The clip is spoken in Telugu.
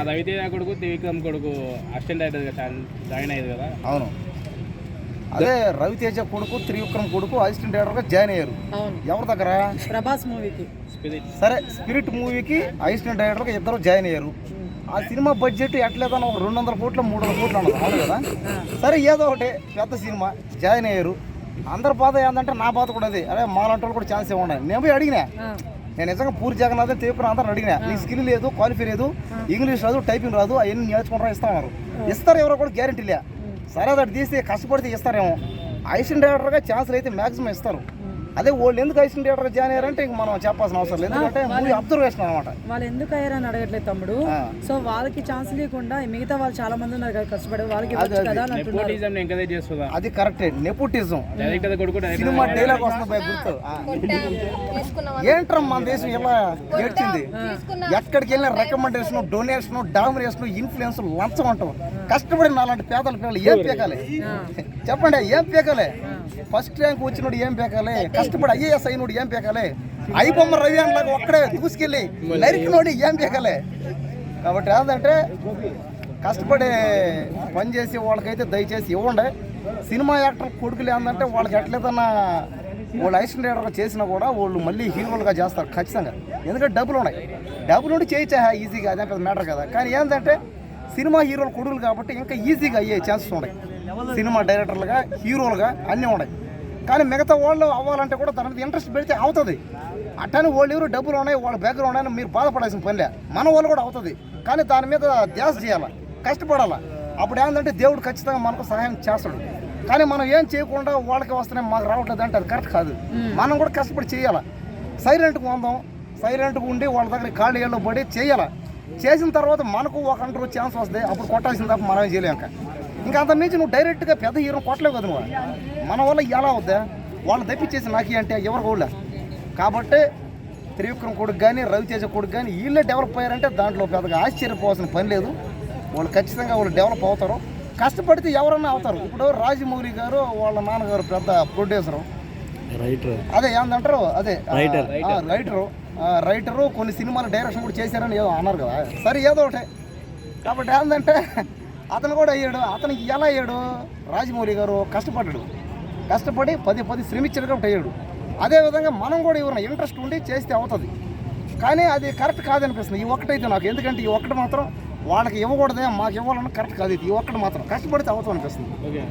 రవితేజ కొడుకు త్రివిక్రమ్ కొడుకు అసిస్టెంట్ డైరెక్టర్ జాయిన్ అయ్యేది కదా. అవును, అదే రవితేజ కొడుకు త్రివిక్రమ్ కొడుకు అసిస్టెంట్ డైరెక్టర్గా జాయిన్ అయ్యారు. ఎవరి దగ్గర? ప్రభాస్ మూవీకి. సరే, స్పిరిట్ మూవీకి అసిస్టెంట్ డైరెక్టర్గా ఇద్దరు జాయిన్ అయ్యారు. ఆ సినిమా బడ్జెట్ ఎట్లేదన్నా ఒక 200 కోట్లు 300 కోట్లు అన్నది, అవును కదా. సరే, ఏదో ఒకటి పెద్ద సినిమా జాయిన్ అయ్యారు. అందరి బాధ ఏంటంటే నా బాధ కూడా అది. అదే మాలాంటి వాళ్ళు కూడా ఛాన్స్ ఇవ్వండి. నేను పోయి అడిగినా, నేను నిజంగా పూరి జగన్నాథ్ త్రివిక్రమ్ అందరూ అడిగినా, నీకు స్కిల్ లేదు, క్వాలిఫై లేదు, ఇంగ్లీష్ రాదు, టైపింగ్ రాదు, అవన్నీ నేర్చుకుంటారా ఇస్తామన్నారు. ఇస్తారు ఎవరో కూడా గ్యారెంటీ లే. సరే, అది తీస్తే కష్టపడితే ఇస్తారేమో. అసిస్టెంట్ డైరెక్టర్గా ఛాన్సులు అయితే మ్యాక్సిమం ఇస్తారు. అదే వాళ్ళు ఎందుకు అసిస్టెంట్ డైరెక్టర్గా జాయిన్ అయ్యారంటే ఇంక మనం చెప్పాల్సిన అవసరం లేదు, ఎందుకంటే మూవీ అబ్జర్వేషన్ అనమాట. వాళ్ళు ఎందుకు అయ్యారని అడగట్లేదు తమ్ముడు. సో వాళ్ళకి ఛాన్స్ లేకుండా మిగతా వాళ్ళు చాలా మంది ఉన్నారు కదా కష్టపడి, వాళ్ళకి అది కరెక్టే. నెపోటిజం సినిమా డైలాగ్ వస్తుంది గుర్తు. ఏంట్రా మన దేశం ఇలా ఏడ్చింది? ఎక్కడికి వెళ్ళిన రికమెండేషన్, డొనేషన్, డామినేషన్, ఇన్ఫ్లుయెన్స్, లంచం అంటాం. కష్టపడి నాలాంటి పేదల పిల్లలు ఏం పీకాలి చెప్పండి? ఏం పీకాలి? ఫస్ట్ ర్యాంక్ వచ్చినోడు ఏం పీకాలి? కష్టపడి ఐఏఎస్ అయినోడు ఏం పీకాలి? ఐబొమ్మ రవి లాగా ఒక్కడే దూసుకెళ్ళి నరికినోడు ఏం పీకాలి? కాబట్టి ఏంటంటే కష్టపడి పనిచేసి వాళ్ళకైతే దయచేసి ఇవ్వండి. సినిమా యాక్టర్ కొడుకులు ఏంటంటే వాళ్ళకి ఎట్లేదన్నా వాళ్ళు అసిస్టెంట్ డైరెక్టర్ చేసినా కూడా వాళ్ళు మళ్ళీ హీరోలుగా చేస్తారు ఖచ్చితంగా. ఎందుకంటే డబ్బులు ఉన్నాయి, డబ్బులు ఉండి చేయొచ్చా ఈజీగా, అదే పెద్ద మ్యాటర్ కదా. కానీ ఏంటంటే సినిమా హీరోలు కొడుకులు కాబట్టి ఇంకా ఈజీగా అయ్యే ఛాన్సెస్ ఉన్నాయి. సినిమా డైరెక్టర్లుగా, హీరోలుగా అన్నీ ఉన్నాయి. కానీ మిగతా వాళ్ళు అవ్వాలంటే కూడా దాని మీద ఇంట్రెస్ట్ పెడితే అవుతుంది. అట్టని వాళ్ళు ఎవరు డబ్బులు ఉన్నాయి, వాళ్ళ బ్యాక్గ్రౌండ్ అని మీరు బాధపడాల్సిన పనిలే. మన వాళ్ళు కూడా అవుతుంది, కానీ దాని మీద ధ్యాస చేయాలి, కష్టపడాలి. అప్పుడు ఏంటంటే దేవుడు ఖచ్చితంగా మనకు సహాయం చేస్తాడు. కానీ మనం ఏం చేయకుండా వాళ్ళకి వస్తున్నాయి మాకు రావట్లేదు అంటే అది కరెక్ట్ కాదు. మనం కూడా కష్టపడి చేయాలి. సైలెంట్గా ఉందాం, సైలెంట్గా ఉండి వాళ్ళ దగ్గర కాళ్ళు ఏళ్ళు పడి చేయాలి. చేసిన తర్వాత మనకు ఒక అంటూ ఛాన్స్ వస్తుంది, అప్పుడు కొట్టాల్సిన తప్ప మనమే చేయలేక. ఇంకా అంత మించి నువ్వు డైరెక్ట్గా పెద్ద హీరో కొట్టలేవు కదా నువ్వు. మన వల్ల ఎలా అవుద్దా? వాళ్ళు తప్పించేసి నాకి అంటే ఎవరు కూడా. కాబట్టి త్రివిక్రమ్ కొడుకు కానీ, రవితేజ కొడుకు కానీ వీళ్ళే డెవలప్ అయ్యారంటే దాంట్లో పెద్దగా ఆశ్చర్యపోవాల్సిన పని లేదు. వాళ్ళు ఖచ్చితంగా వాళ్ళు డెవలప్ అవుతారు, కష్టపడితే ఎవరన్నా అవుతారు. ఇప్పుడు రాజమౌళి గారు వాళ్ళ నాన్నగారు పెద్ద ప్రొడ్యూసరు, అదే ఏందంటారు, అదే రైటరు, కొన్ని సినిమాలు డైరెక్షన్ కూడా చేశారని ఏదో అన్నారు కదా. సరే, ఏదో ఒకటే. కాబట్టి ఏంటంటే అతను కూడా అయ్యాడు. అతనికి ఎలా అయ్యాడు? రాజమౌళి గారు కష్టపడి పది శ్రమించాడు కాబట్టి అయ్యాడు. అదేవిధంగా మనం కూడా ఎవరైనా ఇంట్రెస్ట్ ఉండి చేస్తే అవుతుంది. కానీ అది కరెక్ట్ కాదనిపిస్తుంది ఈ ఒక్కటైతే నాకు. ఎందుకంటే ఈ ఒక్కటి మాత్రం వాళ్ళకి ఇవ్వకూడదే, మాకు ఇవ్వాలన్నా కరెక్ట్ కాదు. ఇది ఈ ఒక్కటి మాత్రం కష్టపడితే అవుతాం అనిపిస్తుంది.